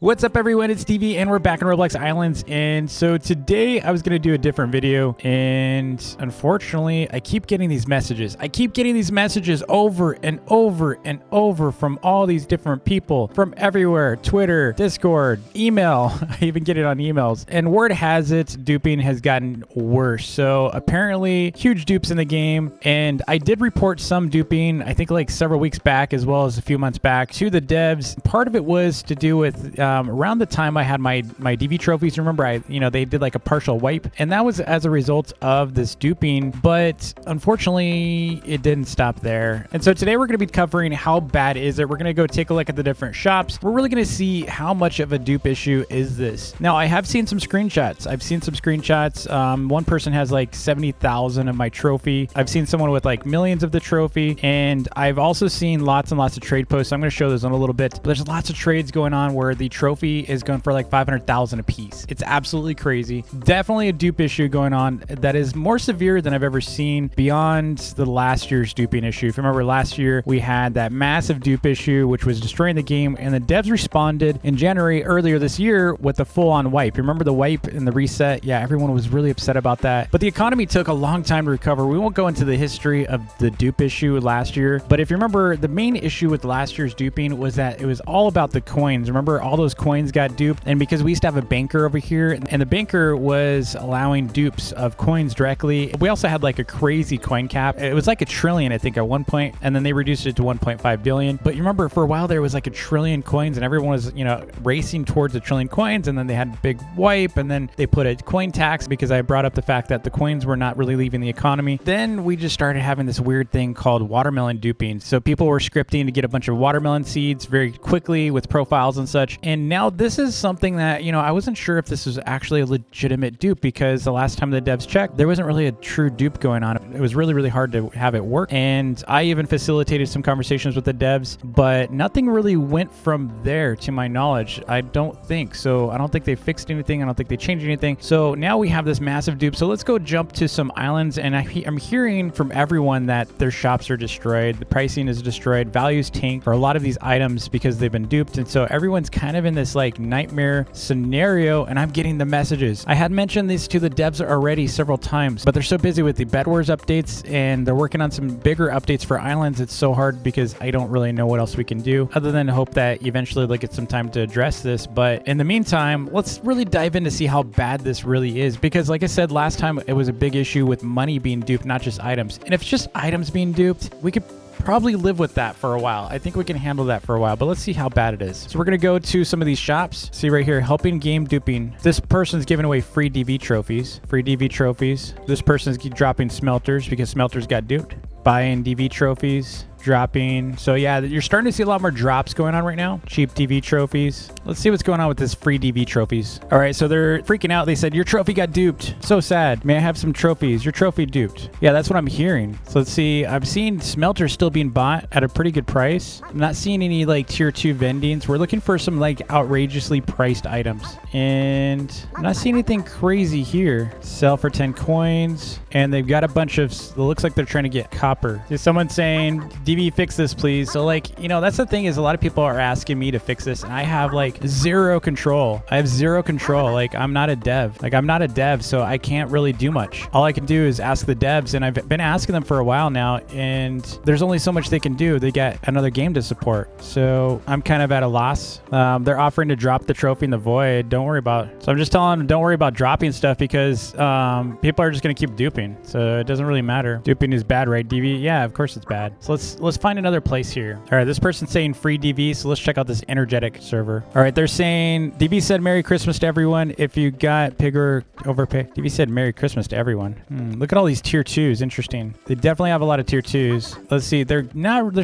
What's up everyone, it's Stevie and we're back in Roblox Islands. And so today I was going to do a different video, and unfortunately I keep getting these messages. I keep getting these messages over and over and over from all these different people from everywhere. Twitter, Discord, email. I even get it on emails. And word has it, duping has gotten worse. So apparently huge dupes in the game, and I did report some duping, I think like several weeks back as well as a few months back, to the devs. Part of it was to do with around the time I had my DV trophies. Remember, they did like a partial wipe, and that was as a result of this duping. But unfortunately, it didn't stop there. And so today we're going to be covering how bad is it. We're going to go take a look at the different shops. We're really going to see how much of a dupe issue is this. Now, I have seen some screenshots. One person has like 70,000 of my trophy. I've seen someone with like millions of the trophy, and I've also seen lots and lots of trade posts. I'm going to show those in a little bit. But there's lots of trades going on where the trophy is going for like 500,000 a piece. It's absolutely crazy. Definitely a dupe issue going on that is more severe than I've ever seen beyond the last year's duping issue. If you remember, last year we had that massive dupe issue which was destroying the game, and the devs responded in January earlier this year with a full-on wipe. You remember the wipe and the reset? Yeah, everyone was really upset about that. But the economy took a long time to recover. We won't go into the history of the dupe issue last year, but if you remember, the main issue with last year's duping was that it was all about the coins. Remember, all those coins got duped, and because we used to have a banker over here, and the banker was allowing dupes of coins directly. We also had like a crazy coin cap. It was like 1 trillion, I think, at one point, and then they reduced it to 1.5 billion. But you remember, for a while there was like 1 trillion coins, and everyone was, racing towards 1 trillion coins, and then they had a big wipe, and then they put a coin tax because I brought up the fact that the coins were not really leaving the economy. Then we just started having this weird thing called watermelon duping. So people were scripting to get a bunch of watermelon seeds very quickly with profiles and such. And now this is something that, I wasn't sure if this was actually a legitimate dupe, because the last time the devs checked, there wasn't really a true dupe going on. It was really, really hard to have it work. And I even facilitated some conversations with the devs, but nothing really went from there to my knowledge. I don't think so. I don't think they fixed anything. I don't think they changed anything. So now we have this massive dupe. So let's go jump to some islands. And I'm hearing from everyone that their shops are destroyed. The pricing is destroyed. Values tank for a lot of these items because they've been duped. And so everyone's kind of in this like nightmare scenario, and I'm getting the messages. I had mentioned this to the devs already several times, but they're so busy with the Bed Wars updates, and they're working on some bigger updates for islands. It's so hard because I don't really know what else we can do other than hope that eventually they'll get some time to address this. But in the meantime, let's really dive in to see how bad this really is, because like I said last time, it was a big issue with money being duped, not just items. And if it's just items being duped, we could probably live with that for a while. I think we can handle that for a while, but let's see how bad it is. So we're going to go to some of these shops. See right here, helping game duping. This person's giving away free DV trophies. This person's dropping smelters because smelters got duped. Buying DV trophies, dropping. So yeah, you're starting to see a lot more drops going on right now. Cheap DV trophies. Let's see what's going on with this free DV trophies. All right, so they're freaking out. They said, your trophy got duped. So sad. May I have some trophies? Your trophy duped. Yeah, that's what I'm hearing. So let's see. I'm seeing smelters still being bought at a pretty good price. I'm not seeing any like tier 2 vendings. We're looking for some like outrageously priced items, and I'm not seeing anything crazy here. Sell for 10 coins, and they've got a bunch of, it looks like they're trying to get copper. There's someone saying, DV, fix this please. So like, that's the thing, is a lot of people are asking me to fix this, and I have like zero control. Like, I'm not a dev, so I can't really do much. All I can do is ask the devs, and I've been asking them for a while now, and there's only so much they can do. They got another game to support, so I'm kind of at a loss. They're offering to drop the trophy in the void. Don't worry about it. So I'm just telling them, don't worry about dropping stuff, because people are just going to keep duping, so it doesn't really matter. Duping is bad, right, DV? Yeah, of course it's bad. So let's find another place here. All right, this person's saying free DV, so let's check out this energetic server. All right, they're saying, DV said Merry Christmas to everyone. If you got pig or overpay. DV said Merry Christmas to everyone. Look at all these tier 2s. Interesting. They definitely have a lot of tier 2s. Let's see. They're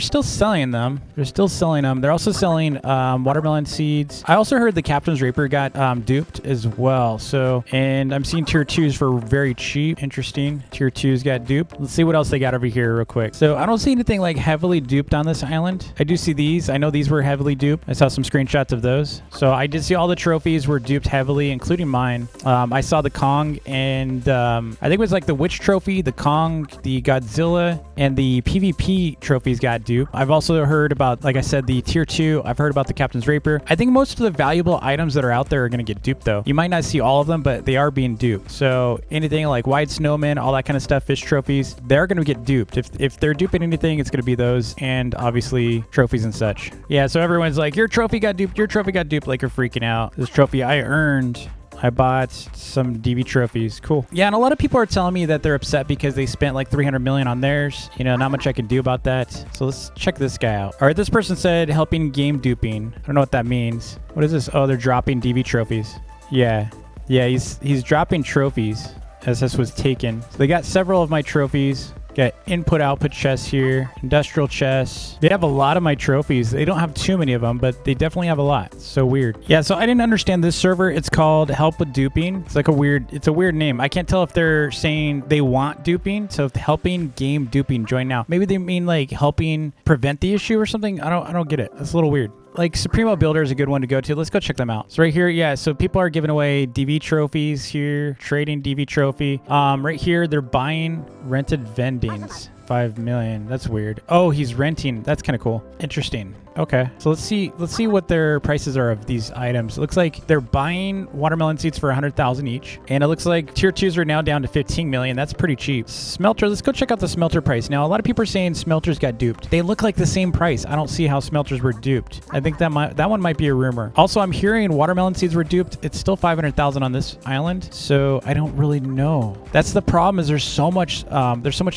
still selling them. They're also selling watermelon seeds. I also heard the Captain's Rapier got duped as well. So, and I'm seeing tier 2s for very cheap. Interesting. Tier 2s got duped. Let's see what else they got over here real quick. So I don't see anything like heavily duped on this island. I do see these. I know these were heavily duped. I saw some screenshots of those. So I did see all the trophies were duped heavily, including mine. I saw the Kong and I think it was like the Witch trophy, the Kong, the Godzilla, and the PvP trophies got duped. I've also heard about, like I said, the tier 2. I've heard about the Captain's Rapier. I think most of the valuable items that are out there are going to get duped though. You might not see all of them, but they are being duped. So anything like Wide Snowman, all that kind of stuff, fish trophies, they're going to get duped. If they're duping anything, it's going to be those and obviously trophies and such. Yeah, so everyone's like, your trophy got duped, your trophy got duped, like you're freaking out. This trophy I earned. I bought some DV trophies. Cool. Yeah, and a lot of people are telling me that they're upset because they spent like 300 million on theirs. You know, not much I can do about that. So let's check this guy out. All right, this person said helping game duping. I don't know what that means. What is this? Oh, they're dropping DV trophies. Yeah, he's dropping trophies as this was taken. So they got several of my trophies. Got input-output chests here, industrial chests. They have a lot of my trophies. They don't have too many of them, but they definitely have a lot. So weird. Yeah, so I didn't understand this server. It's called Help with Duping. It's like it's a weird name. I can't tell if they're saying they want duping. So helping game duping, join now. Maybe they mean like helping prevent the issue or something. I don't get it. That's a little weird. Like Supremo Builder is a good one to go to. Let's go check them out. So right here, yeah, so people are giving away DV trophies here, trading DV trophy. Right here, they're buying rented vendings. 5 million. That's weird. Oh, he's renting. That's kind of cool. Interesting. Okay, so let's see what their prices are of these items. It looks like they're buying watermelon seeds for 100,000 each, and it looks like tier 2s are now down to 15 million. That's pretty cheap. Smelter, let's go check out the smelter price. Now, a lot of people are saying smelters got duped. They look like the same price. I don't see how smelters were duped. I think that one might be a rumor. Also, I'm hearing watermelon seeds were duped. It's still 500,000 on this island, so I don't really know. That's the problem. Is there's so much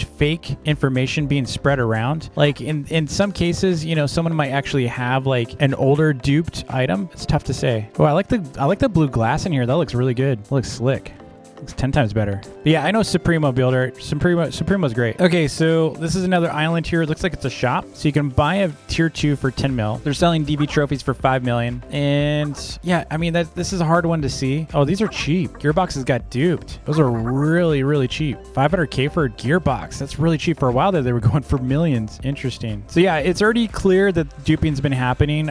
fake information being spread around. Like in some cases, you know, someone might actually have like an older duped item. It's tough to say. Oh, I like the blue glass in here. That looks really good. It looks slick. Looks 10 times better. But yeah, I know Supremo Builder. Supremo's great. Okay, so this is another island here. It looks like it's a shop. So you can buy a tier 2 for 10 mil. They're selling DV trophies for 5 million. And yeah, I mean, this is a hard one to see. Oh, these are cheap. Gearboxes got duped. Those are really, really cheap. 500K for a gearbox. That's really cheap. For a while there, they were going for millions. Interesting. So yeah, it's already clear that duping's been happening.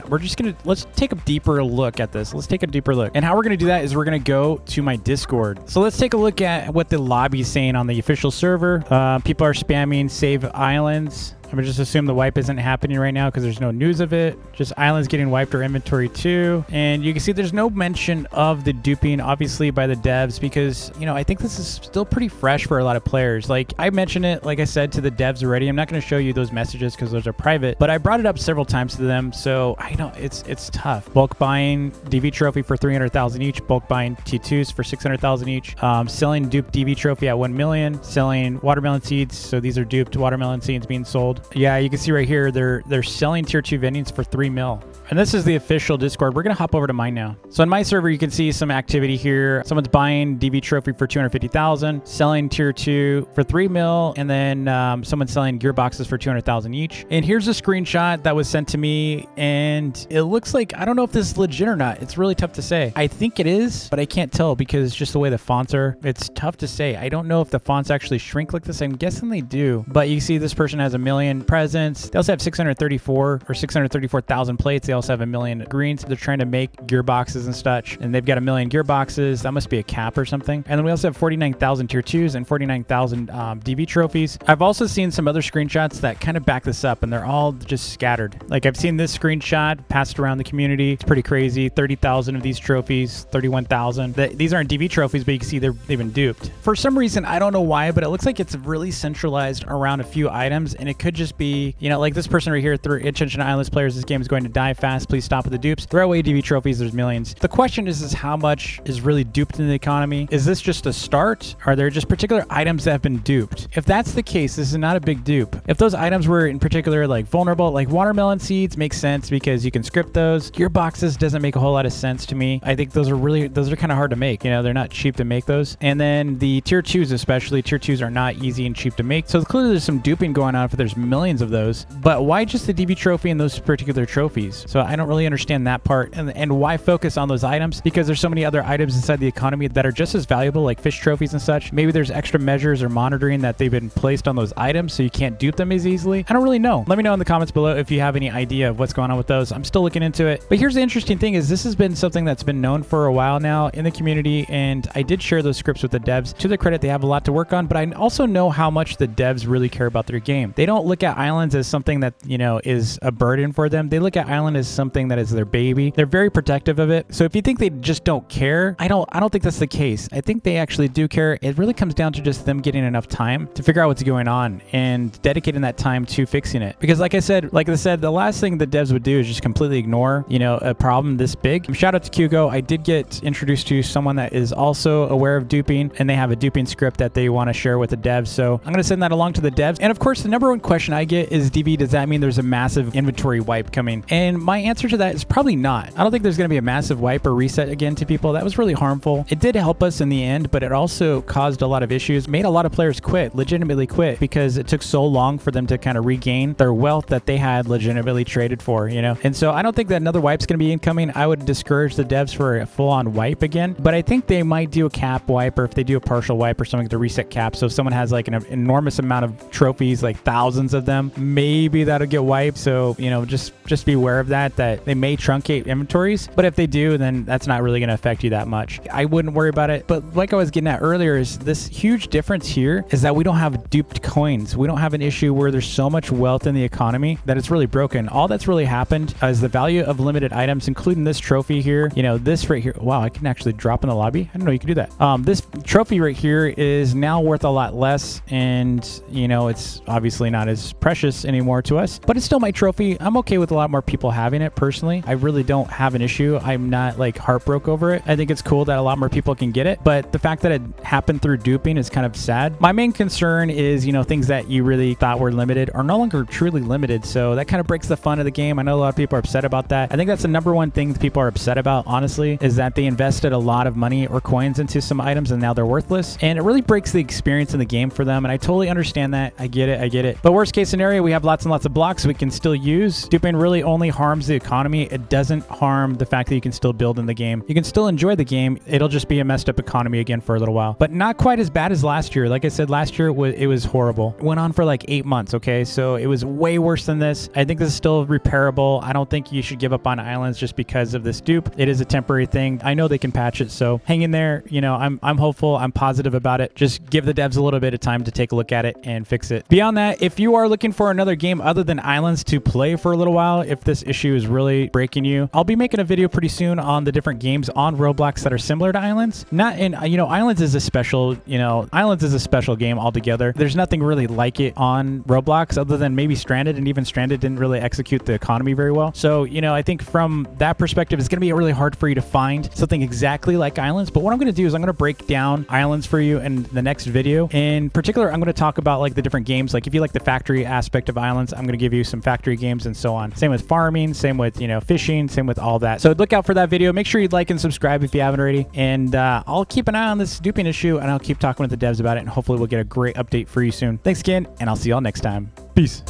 Let's take a deeper look at this. Let's take a deeper look. And how we're going to do that is we're going to go to my Discord. So let's take a look at what the lobby's saying on the official server. People are spamming save islands. I'm gonna just assume the wipe isn't happening right now because there's no news of it. Just islands getting wiped or inventory too. And you can see there's no mention of the duping, obviously, by the devs because, you know, I think this is still pretty fresh for a lot of players. Like I mentioned it, like I said, to the devs already. I'm not going to show you those messages because those are private, but I brought it up several times to them. So I know it's tough. Bulk buying DV trophy for 300,000 each. Bulk buying T2s for 600,000 each. Selling duped DV trophy at 1 million. Selling watermelon seeds. So these are duped watermelon seeds being sold. Yeah, you can see right here, they're selling tier 2 vendings for 3 mil. And this is the official Discord. We're going to hop over to mine now. So on my server, you can see some activity here. Someone's buying DV trophy for 250,000, selling tier 2 for 3 mil, and then someone's selling gearboxes for 200,000 each. And here's a screenshot that was sent to me, and it looks like, I don't know if this is legit or not. It's really tough to say. I think it is, but I can't tell because just the way the fonts are, it's tough to say. I don't know if the fonts actually shrink like this. I'm guessing they do, but you see this person has 1 million presents. They also have 634,000 plates. They also have 1 million greens. They're trying to make gearboxes and such, and they've got 1 million gearboxes. That must be a cap or something. And then we also have 49,000 tier 2s and 49,000 DV trophies. I've also seen some other screenshots that kind of back this up, and they're all just scattered. Like I've seen this screenshot passed around the community. It's pretty crazy. 30,000 of these trophies, 31,000. These aren't DV trophies, but you can see they've been duped. For some reason, I don't know why, but it looks like it's really centralized around a few items, and it could just be, you know, like this person right here, attention islands players, this game is going to die fast. Please stop with the dupes. Throw away DV trophies. There's millions. The question is how much is really duped in the economy? Is this just a start? Are there just particular items that have been duped? If that's the case, this is not a big dupe. If those items were in particular like vulnerable, like watermelon seeds makes sense because you can script those. Gearboxes doesn't make a whole lot of sense to me. I think those are kind of hard to make. You know, they're not cheap to make those. And then the tier 2s especially, tier 2s are not easy and cheap to make. So clearly there's some duping going on if there's millions of those. But why just the DV trophy and those particular trophies? So So I don't really understand that part. And why focus on those items? Because there's so many other items inside the economy that are just as valuable, like fish trophies and such. Maybe there's extra measures or monitoring that they've been placed on those items so you can't dupe them as easily. I don't really know. Let me know in the comments below if you have any idea of what's going on with those. I'm still looking into it. But here's the interesting thing is this has been something that's been known for a while now in the community, and I did share those scripts with the devs. To their credit, they have a lot to work on, but I also know how much the devs really care about their game. They don't look at islands as something that, you know, is a burden for them. They look at island as something that is their baby. They're very protective of it. So if you think they just don't care, I don't think that's the case. I think they actually do care. It really comes down to just them getting enough time to figure out what's going on and dedicating that time to fixing it. Because like I said, the last thing the devs would do is just completely ignore, you know, a problem this big. Shout out to Hugo. I did get introduced to someone that is also aware of duping, and they have a duping script that they want to share with the devs. So I'm going to send that along to the devs. And of course, the number one question I get is, DV, does that mean there's a massive inventory wipe coming? And my answer to that is probably not. I don't think there's going to be a massive wipe or reset again to people. That was really harmful. It did help us in the end, but it also caused a lot of issues, made a lot of players quit, legitimately quit, because it took so long for them to kind of regain their wealth that they had legitimately traded for, you know? And so I don't think that another wipe's going to be incoming. I would discourage the devs for a full-on wipe again, but I think they might do a cap wipe, or if they do a partial wipe or something to reset cap. So if someone has like an enormous amount of trophies, like thousands of them, maybe that'll get wiped. So, you know, just be aware of that they may truncate inventories, but if they do, then that's not really going to affect you that much. I wouldn't worry about it. But like I was getting at earlier, is this huge difference here is that we don't have duped coins. We don't have an issue where there's so much wealth in the economy that it's really broken. All that's really happened is the value of limited items, including this trophy here, you know, this right here. Wow, I can actually drop in the lobby. I didn't know you could do that. This trophy right here is now worth a lot less, and you know, it's obviously not as precious anymore to us, but it's still my trophy. I'm okay with a lot more people having it personally. I really don't have an issue. I'm not like heartbroken over it. I think it's cool that a lot more people can get it, but the fact that it happened through duping is kind of sad. My main concern is, you know, things that you really thought were limited are no longer truly limited, so that kind of breaks the fun of the game. I know a lot of people are upset about that. I think that's the number one thing that people are upset about, honestly, is that they invested a lot of money or coins into some items and now they're worthless, and it really breaks the experience in the game for them, and I totally understand that. I get it. But worst case scenario, we have lots and lots of blocks we can still use. Duping really only harms the economy. It doesn't harm the fact that you can still build in the game. You can still enjoy the game. It'll just be a messed up economy again for a little while, but not quite as bad as last year. Like I said, last year it was horrible. It went on for like 8 months, okay? So it was way worse than this. I think this is still repairable. I don't think you should give up on islands just because of this dupe. It is a temporary thing. I know they can patch it, so hang in there. You know, I'm hopeful. I'm positive about it. Just give the devs a little bit of time to take a look at it and fix it. Beyond that, if you are looking for another game other than islands to play for a little while, if this issue is really breaking you, I'll be making a video pretty soon on the different games on Roblox that are similar to islands. Not in, you know, islands is a special, you know, islands is a special game altogether. There's nothing really like it on Roblox other than maybe Stranded, and even Stranded didn't really execute the economy very well. So, you know, I think from that perspective, it's going to be really hard for you to find something exactly like islands. But what I'm going to do is I'm going to break down islands for you in the next video. In particular, I'm going to talk about like the different games. Like if you like the factory aspect of islands, I'm going to give you some factory games and so on. Same with farming, same with, you know, fishing, same with all that. So look out for that video. Make sure you like and subscribe if you haven't already. And I'll keep an eye on this duping issue, and I'll keep talking with the devs about it, and hopefully we'll get a great update for you soon. Thanks again, and I'll see y'all next time. Peace.